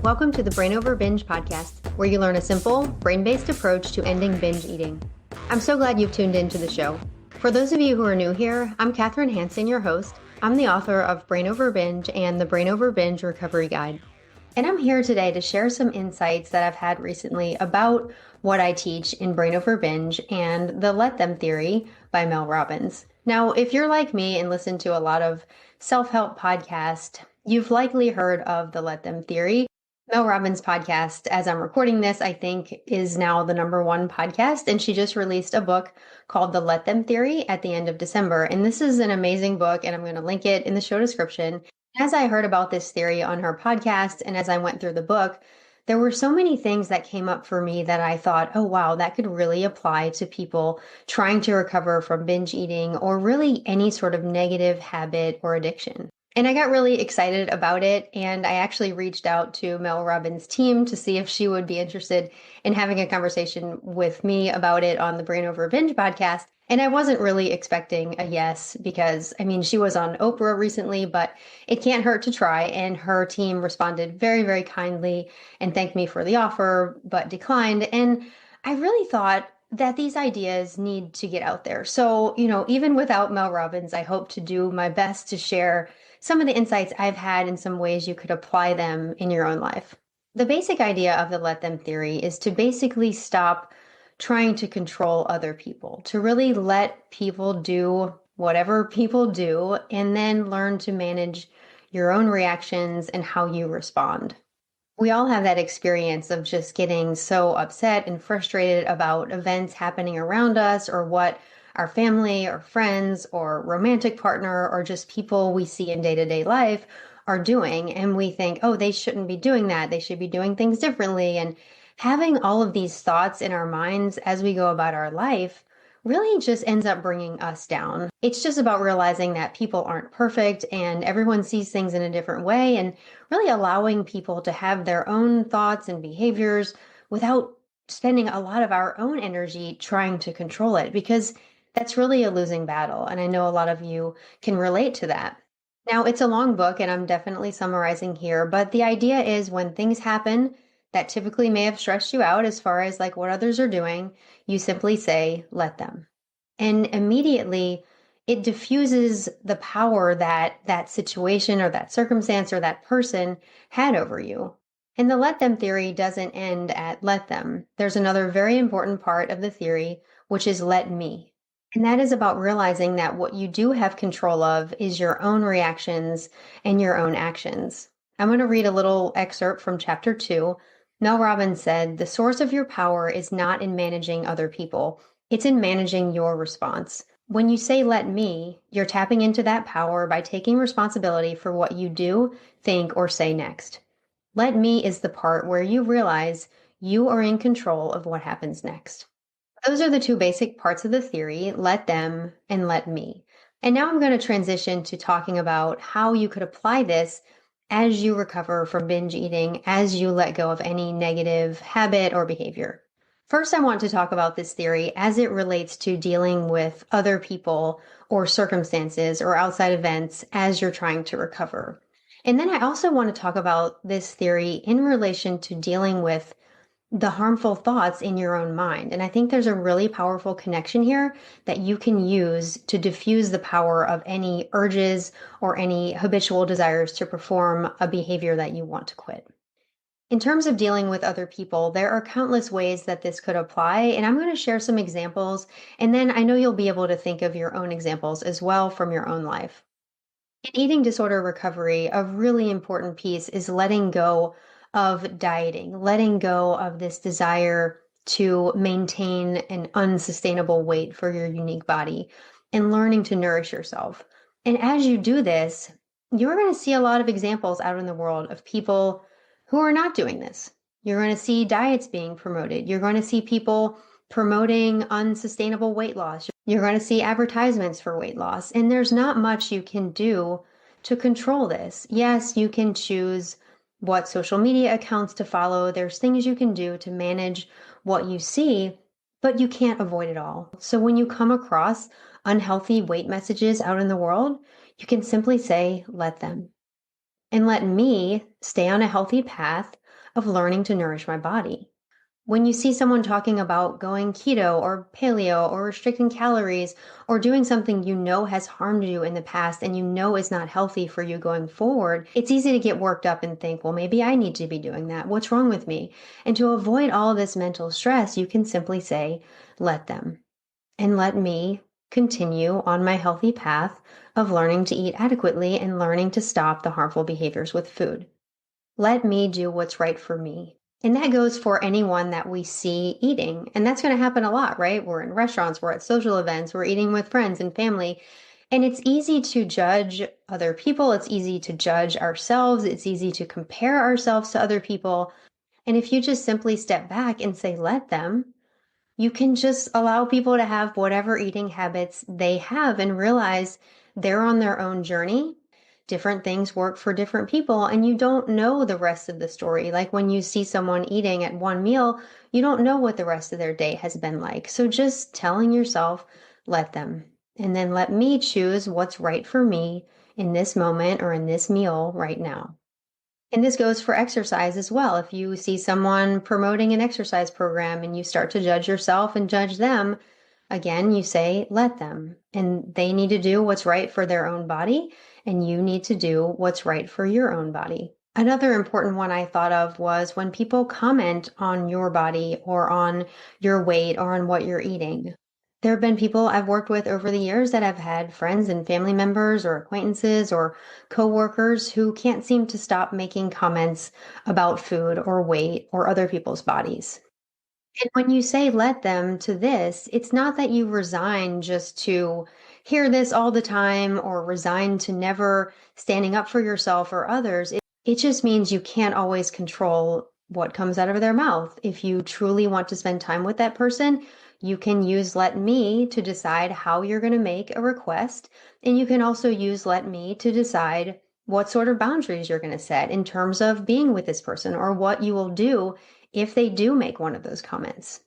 Welcome to the Brain Over Binge podcast, where you learn a simple, brain-based approach to ending binge eating. I'm so glad you've tuned into the show. For those of you who are new here, I'm Kathryn Hansen, your host. I'm the author of Brain Over Binge and the Brain Over Binge Recovery Guide. And I'm here today to share some insights that I've had recently about what I teach in Brain Over Binge and the Let Them Theory by Mel Robbins. Now, if you're like me and listen to a lot of self-help podcasts, you've likely heard of the Let Them Theory. Mel Robbins' podcast, as I'm recording this, I think is now the #1 podcast, and she just released a book called The Let Them Theory at the end of December. And this is an amazing book, and I'm going to link it in the show description. As I heard about this theory on her podcast, and as I went through the book, there were so many things that came up for me that I thought, oh wow, that could really apply to people trying to recover from binge eating or really any sort of negative habit or addiction. And I got really excited about it, and I actually reached out to Mel Robbins' team to see if she would be interested in having a conversation with me about it on the Brain Over Binge podcast. And I wasn't really expecting a yes because, she was on Oprah recently, but it can't hurt to try. And her team responded very, very kindly and thanked me for the offer, but declined. And I really thought that these ideas need to get out there. So, even without Mel Robbins, I hope to do my best to share some of the insights I've had and some ways you could apply them in your own life. The basic idea of the Let Them Theory is to basically stop trying to control other people, to really let people do whatever people do, and then learn to manage your own reactions and how you respond. We all have that experience of just getting so upset and frustrated about events happening around us or what our family or friends or romantic partner or just people we see in day-to-day life are doing. And we think, oh, they shouldn't be doing that. They should be doing things differently. And having all of these thoughts in our minds as we go about our life really just ends up bringing us down. It's just about realizing that people aren't perfect and everyone sees things in a different way, and really allowing people to have their own thoughts and behaviors without spending a lot of our own energy trying to control it, because that's really a losing battle. And I know a lot of you can relate to that. Now, it's a long book and I'm definitely summarizing here, but the idea is when things happen that typically may have stressed you out as far as like what others are doing, you simply say, let them. And immediately it diffuses the power that that situation or that circumstance or that person had over you. And the let them theory doesn't end at let them. There's another very important part of the theory, which is let me. And that is about realizing that what you do have control of is your own reactions and your own actions. I'm going to read a little excerpt from chapter 2. Mel Robbins said, "The source of your power is not in managing other people. It's in managing your response. When you say, let me, you're tapping into that power by taking responsibility for what you do, think, or say next. Let me is the part where you realize you are in control of what happens next." Those are the two basic parts of the theory, let them and let me. And now I'm going to transition to talking about how you could apply this as you recover from binge eating, as you let go of any negative habit or behavior. First, I want to talk about this theory as it relates to dealing with other people or circumstances or outside events as you're trying to recover. And then I also want to talk about this theory in relation to dealing with the harmful thoughts in your own mind. And I think there's a really powerful connection here that you can use to diffuse the power of any urges or any habitual desires to perform a behavior that you want to quit. In terms of dealing with other people, there are countless ways that this could apply, and I'm going to share some examples, and then I know you'll be able to think of your own examples as well from your own life. In eating disorder recovery, a really important piece is letting go of dieting, letting go of this desire to maintain an unsustainable weight for your unique body, and learning to nourish yourself. And as you do this, you're going to see a lot of examples out in the world of people who are not doing this. You're going to see diets being promoted. You're going to see people promoting unsustainable weight loss. You're going to see advertisements for weight loss. And there's not much you can do to control this. Yes, you can choose what social media accounts to follow. There's things you can do to manage what you see, but you can't avoid it all. So when you come across unhealthy weight messages out in the world, you can simply say, let them. And let me stay on a healthy path of learning to nourish my body. When you see someone talking about going keto or paleo or restricting calories or doing something you know has harmed you in the past and you know is not healthy for you going forward, it's easy to get worked up and think, well, maybe I need to be doing that. What's wrong with me? And to avoid all this mental stress, you can simply say, let them and let me continue on my healthy path of learning to eat adequately and learning to stop the harmful behaviors with food. Let me do what's right for me. And that goes for anyone that we see eating. And that's going to happen a lot, right? We're in restaurants, we're at social events, we're eating with friends and family. And it's easy to judge other people. It's easy to judge ourselves. It's easy to compare ourselves to other people. And if you just simply step back and say, let them, you can just allow people to have whatever eating habits they have and realize they're on their own journey. Different things work for different people, and you don't know the rest of the story. Like when you see someone eating at one meal, you don't know what the rest of their day has been like. So just telling yourself, let them, and then let me choose what's right for me in this moment or in this meal right now. And this goes for exercise as well. If you see someone promoting an exercise program and you start to judge yourself and judge them, again, you say, let them. And they need to do what's right for their own body, and you need to do what's right for your own body. Another important one I thought of was when people comment on your body or on your weight or on what you're eating. There have been people I've worked with over the years that have had friends and family members or acquaintances or coworkers who can't seem to stop making comments about food or weight or other people's bodies. And when you say let them to this, it's not that you resign just to hear this all the time or resign to never standing up for yourself or others. It just means you can't always control what comes out of their mouth. If you truly want to spend time with that person, you can use let me to decide how you're going to make a request. And you can also use let me to decide what sort of boundaries you're going to set in terms of being with this person or what you will do if they do make one of those comments.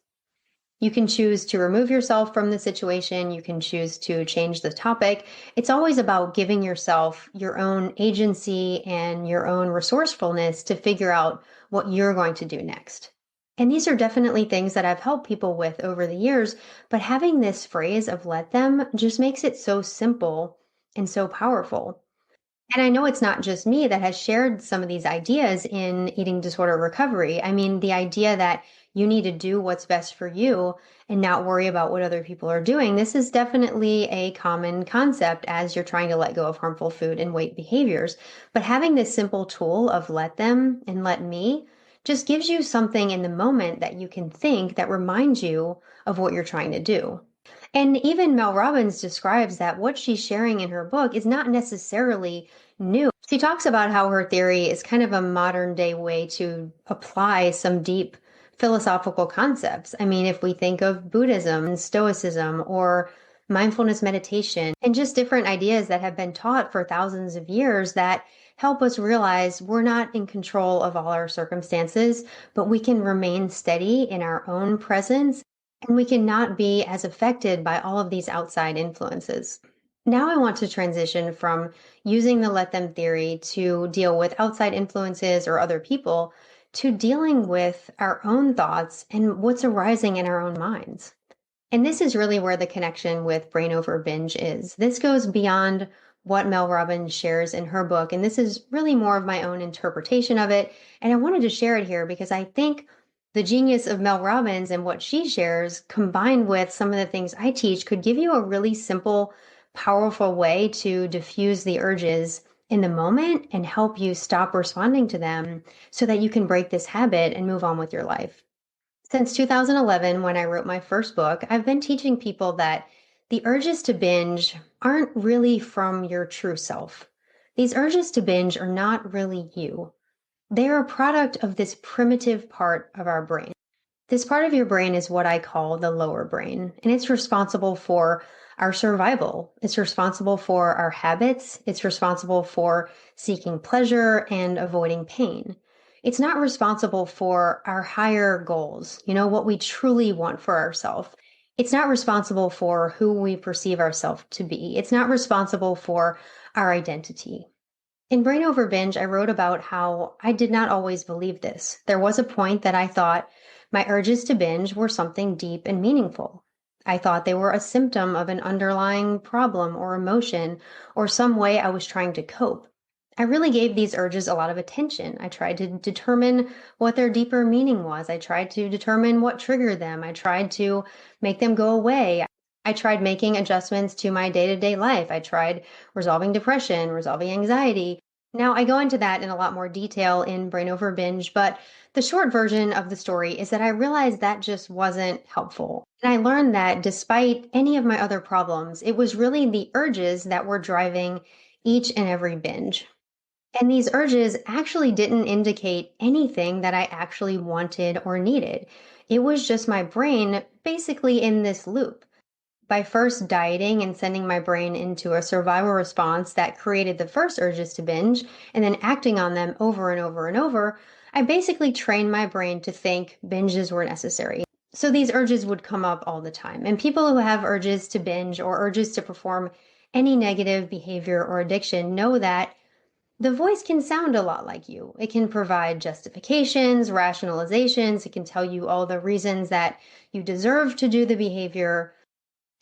You can choose to remove yourself from the situation. You can choose to change the topic. It's always about giving yourself your own agency and your own resourcefulness to figure out what you're going to do next. And these are definitely things that I've helped people with over the years, but having this phrase of let them just makes it so simple and so powerful. And I know it's not just me that has shared some of these ideas in eating disorder recovery. I mean, the idea that you need to do what's best for you and not worry about what other people are doing. This is definitely a common concept as you're trying to let go of harmful food and weight behaviors. But having this simple tool of let them and let me just gives you something in the moment that you can think that reminds you of what you're trying to do. And even Mel Robbins describes that what she's sharing in her book is not necessarily new. She talks about how her theory is kind of a modern day way to apply some deep philosophical concepts. I mean, if we think of Buddhism and Stoicism or mindfulness meditation and just different ideas that have been taught for thousands of years that help us realize we're not in control of all our circumstances, but we can remain steady in our own presence and we cannot be as affected by all of these outside influences. Now I want to transition from using the let them theory to deal with outside influences or other people to dealing with our own thoughts and what's arising in our own minds. And this is really where the connection with brain over binge is. This goes beyond what Mel Robbins shares in her book, and this is really more of my own interpretation of it. And I wanted to share it here because I think the genius of Mel Robbins and what she shares, combined with some of the things I teach, could give you a really simple, powerful way to diffuse the urges in the moment and help you stop responding to them so that you can break this habit and move on with your life. Since 2011, when I wrote my first book, I've been teaching people that the urges to binge aren't really from your true self. These urges to binge are not really you. They are a product of this primitive part of our brain. This part of your brain is what I call the lower brain, and it's responsible for our survival. It's responsible for our habits. It's responsible for seeking pleasure and avoiding pain. It's not responsible for our higher goals, what we truly want for ourselves. It's not responsible for who we perceive ourselves to be. It's not responsible for our identity. In Brain Over Binge, I wrote about how I did not always believe this. There was a point that I thought my urges to binge were something deep and meaningful. I thought they were a symptom of an underlying problem or emotion or some way I was trying to cope. I really gave these urges a lot of attention. I tried to determine what their deeper meaning was. I tried to determine what triggered them. I tried to make them go away. I tried making adjustments to my day to day life. I tried resolving depression, resolving anxiety. Now, I go into that in a lot more detail in Brain Over Binge, but the short version of the story is that I realized that just wasn't helpful. And I learned that despite any of my other problems, it was really the urges that were driving each and every binge. And these urges actually didn't indicate anything that I actually wanted or needed. It was just my brain basically in this loop. By first dieting and sending my brain into a survival response that created the first urges to binge, and then acting on them over and over and over, I basically trained my brain to think binges were necessary. So these urges would come up all the time. And people who have urges to binge or urges to perform any negative behavior or addiction know that the voice can sound a lot like you. It can provide justifications, rationalizations. It can tell you all the reasons that you deserve to do the behavior.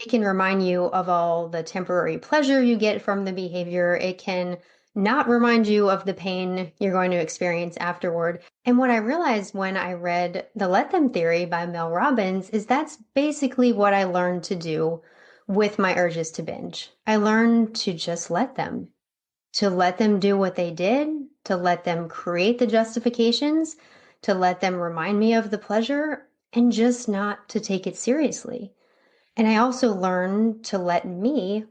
It can remind you of all the temporary pleasure you get from the behavior. It can not remind you of the pain you're going to experience afterward. And what I realized when I read The Let Them Theory by Mel Robbins is that's basically what I learned to do with my urges to binge. I learned to just to let them do what they did, to let them create the justifications, to let them remind me of the pleasure, and just not to take it seriously. And I also learned to let me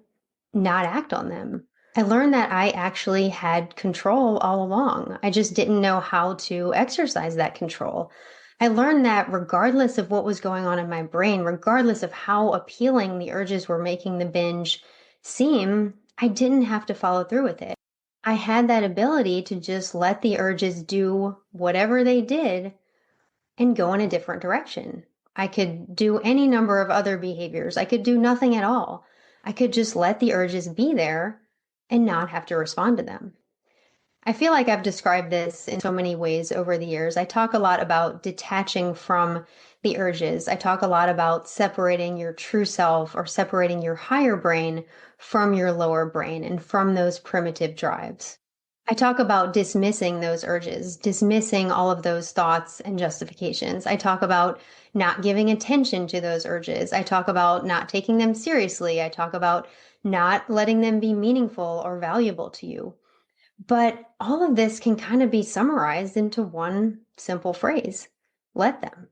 not act on them. I learned that I actually had control all along. I just didn't know how to exercise that control. I learned that regardless of what was going on in my brain, regardless of how appealing the urges were making the binge seem, I didn't have to follow through with it. I had that ability to just let the urges do whatever they did and go in a different direction. I could do any number of other behaviors. I could do nothing at all. I could just let the urges be there and not have to respond to them. I feel like I've described this in so many ways over the years. I talk a lot about detaching from the urges. I talk a lot about separating your true self or separating your higher brain from your lower brain and from those primitive drives. I talk about dismissing those urges, dismissing all of those thoughts and justifications. I talk about not giving attention to those urges. I talk about not taking them seriously. I talk about not letting them be meaningful or valuable to you. But all of this can kind of be summarized into one simple phrase: let them.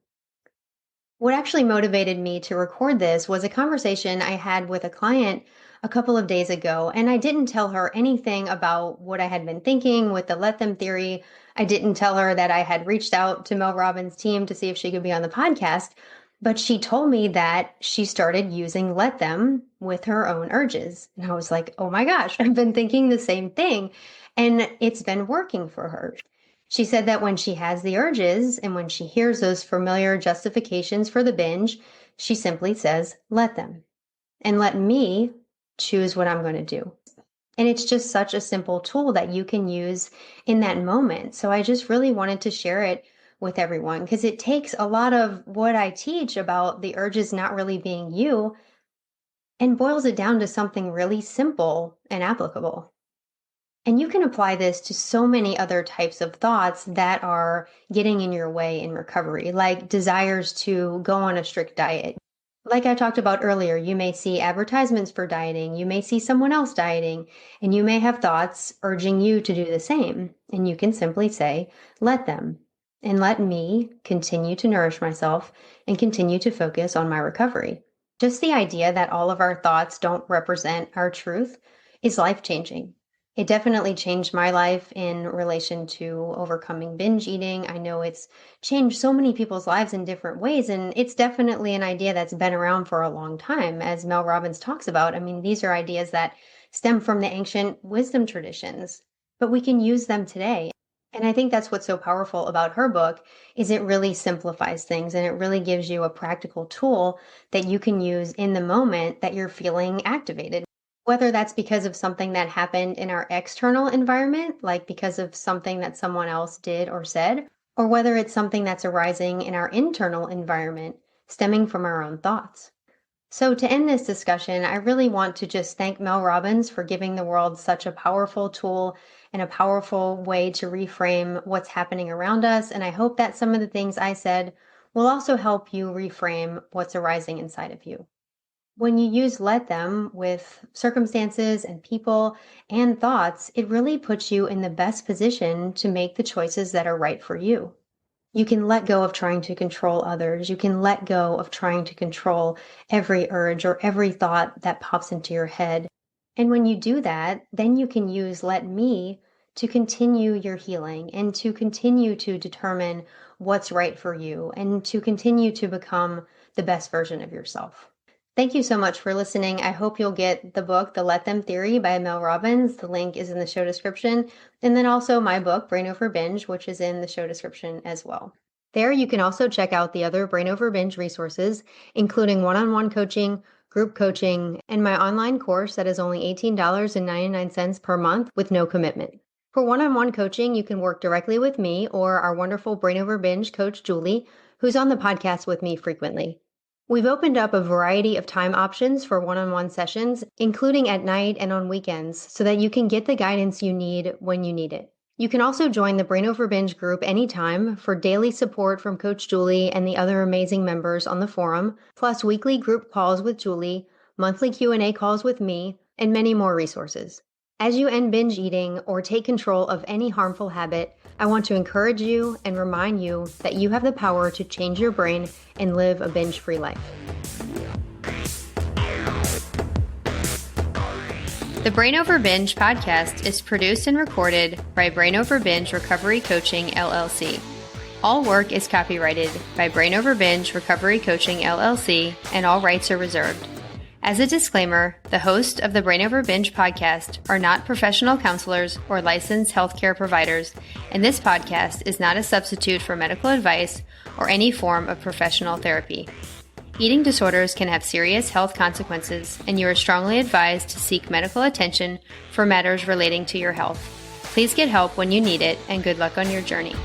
What actually motivated me to record this was a conversation I had with a client a couple of days ago, and I didn't tell her anything about what I had been thinking with the let them theory. I didn't tell her that I had reached out to Mel Robbins' team to see if she could be on the podcast, but she told me that she started using let them with her own urges. And I was like, oh my gosh, I've been thinking the same thing, and it's been working for her. She said that when she has the urges and when she hears those familiar justifications for the binge, she simply says, let them, and let me choose what I'm going to do. And it's just such a simple tool that you can use in that moment. So I just really wanted to share it with everyone because it takes a lot of what I teach about the urges not really being you and boils it down to something really simple and applicable. And you can apply this to so many other types of thoughts that are getting in your way in recovery, like desires to go on a strict diet. Like I talked about earlier, you may see advertisements for dieting, you may see someone else dieting, and you may have thoughts urging you to do the same. And you can simply say, let them, and let me continue to nourish myself and continue to focus on my recovery. Just the idea that all of our thoughts don't represent our truth is life-changing. It definitely changed my life in relation to overcoming binge eating. I know it's changed so many people's lives in different ways, and it's definitely an idea that's been around for a long time, as Mel Robbins talks about. I mean, these are ideas that stem from the ancient wisdom traditions, but we can use them today. And I think that's what's so powerful about her book is it really simplifies things and it really gives you a practical tool that you can use in the moment that you're feeling activated. Whether that's because of something that happened in our external environment, like because of something that someone else did or said, or whether it's something that's arising in our internal environment, stemming from our own thoughts. So, to end this discussion, I really want to just thank Mel Robbins for giving the world such a powerful tool and a powerful way to reframe what's happening around us. And I hope that some of the things I said will also help you reframe what's arising inside of you. When you use let them with circumstances and people and thoughts, it really puts you in the best position to make the choices that are right for you. You can let go of trying to control others. You can let go of trying to control every urge or every thought that pops into your head. And when you do that, then you can use let me to continue your healing and to continue to determine what's right for you and to continue to become the best version of yourself. Thank you so much for listening. I hope you'll get the book, The Let Them Theory by Mel Robbins. The link is in the show description. And then also my book, Brain Over Binge, which is in the show description as well. There you can also check out the other Brain Over Binge resources, including one-on-one coaching, group coaching, and my online course that is only $18.99 per month with no commitment. For one-on-one coaching, you can work directly with me or our wonderful Brain Over Binge coach, Julie, who's on the podcast with me frequently. We've opened up a variety of time options for one-on-one sessions, including at night and on weekends, so that you can get the guidance you need when you need it. You can also join the Brain Over Binge group anytime for daily support from Coach Julie and the other amazing members on the forum, plus weekly group calls with Julie, monthly Q&A calls with me, and many more resources. As you end binge eating or take control of any harmful habit, I want to encourage you and remind you that you have the power to change your brain and live a binge-free life. The Brain Over Binge podcast is produced and recorded by Brain Over Binge Recovery Coaching, LLC. All work is copyrighted by Brain Over Binge Recovery Coaching, LLC, and all rights are reserved. As a disclaimer, the hosts of the Brain Over Binge podcast are not professional counselors or licensed healthcare providers, and this podcast is not a substitute for medical advice or any form of professional therapy. Eating disorders can have serious health consequences, and you are strongly advised to seek medical attention for matters relating to your health. Please get help when you need it, and good luck on your journey.